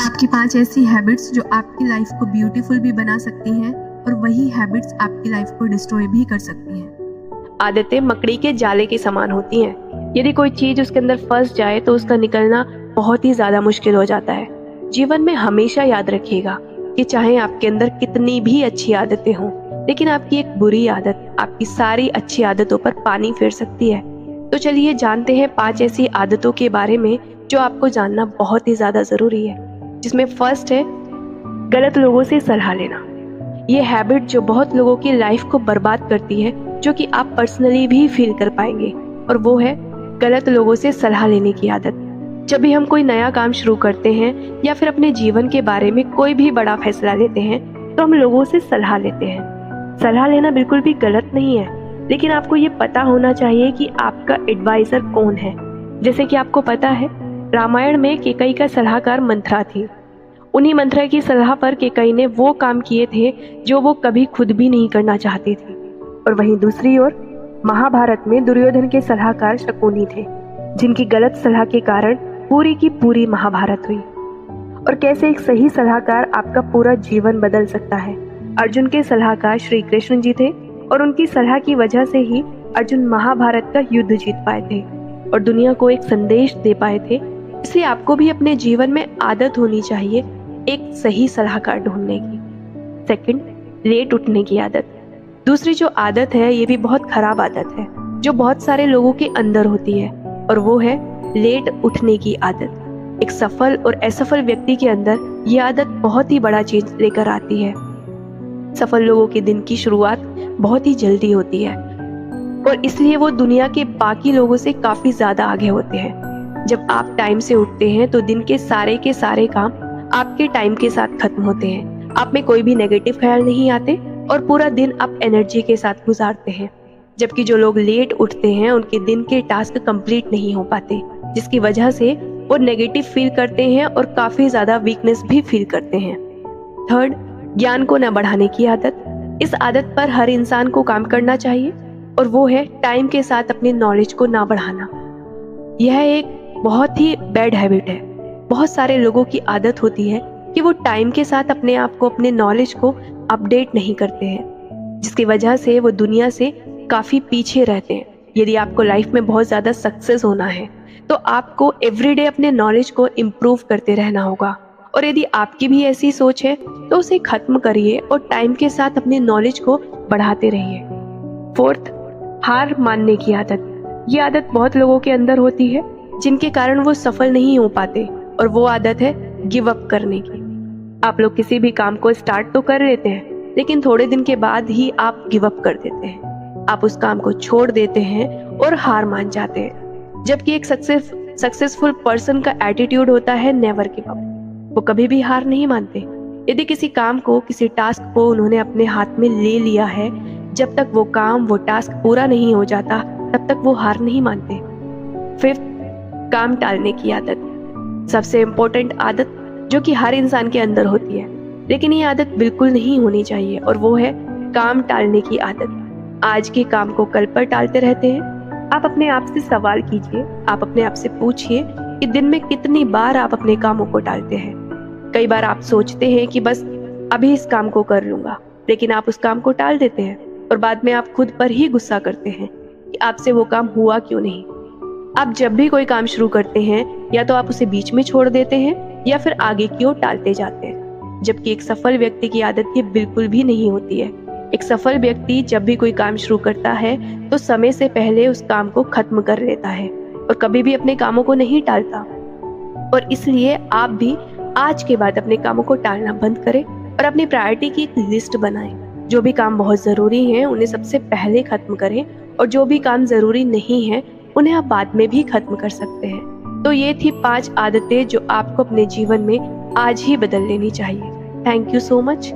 आपकी 5 ऐसी हैबिट्स जो आपकी लाइफ को ब्यूटीफुल भी बना सकती हैं और वही हैबिट्स आपकी लाइफ को डिस्ट्रॉय भी कर सकती हैं। आदतें मकड़ी के जाले के समान होती हैं। यदि कोई चीज उसके अंदर फंस जाए तो उसका निकलना बहुत ही ज्यादा मुश्किल हो जाता है। जीवन में हमेशा याद रखिएगा कि चाहे आपके अंदर कितनी भी अच्छी आदतें हों, लेकिन आपकी एक बुरी आदत आपकी सारी अच्छी आदतों पर पानी फेर सकती है। तो चलिए जानते हैं 5 ऐसी आदतों के बारे में जो आपको जानना बहुत ही ज्यादा जरूरी है। जिसमें फर्स्ट है गलत लोगों से सलाह लेना। ये हैबिट जो बहुत लोगों की लाइफ को बर्बाद करती है, जो कि आप पर्सनली भी फील कर पाएंगे, और वो है गलत लोगों से सलाह लेने की आदत। जब भी हम कोई नया काम शुरू करते हैं या फिर अपने जीवन के बारे में कोई भी बड़ा फैसला लेते हैं तो हम लोगों से सलाह लेते हैं। सलाह लेना बिल्कुल भी गलत नहीं है, लेकिन आपको ये पता होना चाहिए कि आपका एडवाइजर कौन है। जैसे कि आपको पता है, रामायण में केकई का सलाहकार मंथरा थी। उन्हीं मंथरा की सलाह पर केकई ने वो काम किए थे जो वो कभी खुद भी नहीं करना चाहती थी। और वहीं दूसरी ओर महाभारत में दुर्योधन के सलाहकार शकुनी थे, जिनकी गलत सलाह के कारण पूरी की पूरी महाभारत हुई। और कैसे एक सही सलाहकार आपका पूरा जीवन बदल सकता है। अर्जुन के सलाहकार श्री कृष्ण जी थे और उनकी सलाह की वजह से ही अर्जुन महाभारत का युद्ध जीत पाए थे और दुनिया को एक संदेश दे पाए थे। इसलिए आपको भी अपने जीवन में आदत होनी चाहिए एक सही सलाहकार ढूंढने की। सेकंड, लेट उठने की आदत। दूसरी जो आदत है ये भी बहुत खराब आदत है जो बहुत सारे लोगों के अंदर होती है, और वो है लेट उठने की आदत। एक सफल और असफल व्यक्ति के अंदर ये आदत बहुत ही बड़ा चीज लेकर आती है। सफल लोगों के दिन की शुरुआत बहुत ही जल्दी होती है और इसलिए वो दुनिया के बाकी लोगों से काफी ज्यादा आगे होते हैं। जब आप टाइम से उठते हैं तो दिन के सारे काम आपके टाइम के साथ खत्म होते हैं। आप में कोई भी नेगेटिव ख्याल नहीं आते और पूरा दिन आप एनर्जी के साथ गुजारते हैं। जबकि जो लोग लेट उठते हैं उनके दिन के टास्क कंप्लीट नहीं हो पाते, जिसकी वजह से वो नेगेटिव फील करते हैं और काफी ज्यादा वीकनेस भी फील करते हैं। थर्ड, ज्ञान को न बढ़ाने की आदत। इस आदत पर हर इंसान को काम करना चाहिए और वो है टाइम के साथ अपने नॉलेज को ना बढ़ाना। यह एक बहुत ही बैड हैबिट है। बहुत सारे लोगों की आदत होती है कि वो टाइम के साथ अपने आप को, अपने नॉलेज को अपडेट नहीं करते हैं, जिसकी वजह से वो दुनिया से काफी पीछे रहते हैं। यदि आपको लाइफ में बहुत ज्यादा सक्सेस होना है तो आपको एवरीडे अपने नॉलेज को इम्प्रूव करते रहना होगा। और यदि आपकी भी ऐसी सोच है तो उसे खत्म करिए और टाइम के साथ अपने नॉलेज को बढ़ाते रहिए। फोर्थ, हार मानने की आदत। ये आदत बहुत लोगों के अंदर होती है जिनके कारण वो सफल नहीं हो पाते, और वो आदत है गिव अप करने की। आप लोग किसी भी काम को स्टार्ट तो कर लेते हैं, लेकिन थोड़े दिन के बाद ही आप गिव अप कर देते हैं। आप उस काम को छोड़ देते हैं और हार मान जाते हैं। जबकि एक सक्सेसफुल पर्सन का एटीट्यूड होता है नेवर गिव अप। वो कभी भी हार नहीं मानते। यदि किसी काम को, किसी टास्क को उन्होंने अपने हाथ में ले लिया है, जब तक वो काम, वो टास्क पूरा नहीं हो जाता तब तक वो हार नहीं मानते। फिफ्थ, काम टालने की आदत। सबसे इम्पोर्टेंट आदत जो कि हर इंसान के अंदर होती है, लेकिन ये आदत बिल्कुल नहीं होनी चाहिए, और वो है काम टालने की आदत। आज के काम को कल पर टालते रहते हैं। आप अपने आप से सवाल कीजिए, आप अपने आप से पूछिए कि दिन में कितनी बार आप अपने कामों को टालते हैं। कई बार आप सोचते हैं कि बस अभी इस काम को कर लूंगा, लेकिन आप उस काम को टाल देते हैं और बाद में आप खुद पर ही गुस्सा करते हैं कि आपसे वो काम हुआ क्यों नहीं। आप जब भी कोई काम शुरू करते हैं या तो आप उसे बीच में छोड़ देते हैं या फिर आगे की ओर टालते जाते हैं। जबकि एक सफल व्यक्ति की आदत ये बिल्कुल भी नहीं होती है। एक सफल व्यक्ति जब भी कोई काम शुरू करता है तो समय से पहले उस काम को खत्म कर लेता है और कभी भी अपने कामों को नहीं टालता। और इसलिए आप भी आज के बाद अपने कामों को टालना बंद करें और अपनी प्रायोरिटी की एक लिस्ट बनाएं। जो भी काम बहुत जरूरी हैं उन्हें सबसे पहले खत्म करें, और जो भी काम जरूरी नहीं है उन्हें आप बाद में भी खत्म कर सकते हैं। तो ये थी 5 आदतें जो आपको अपने जीवन में आज ही बदल लेनी चाहिए। Thank you so much.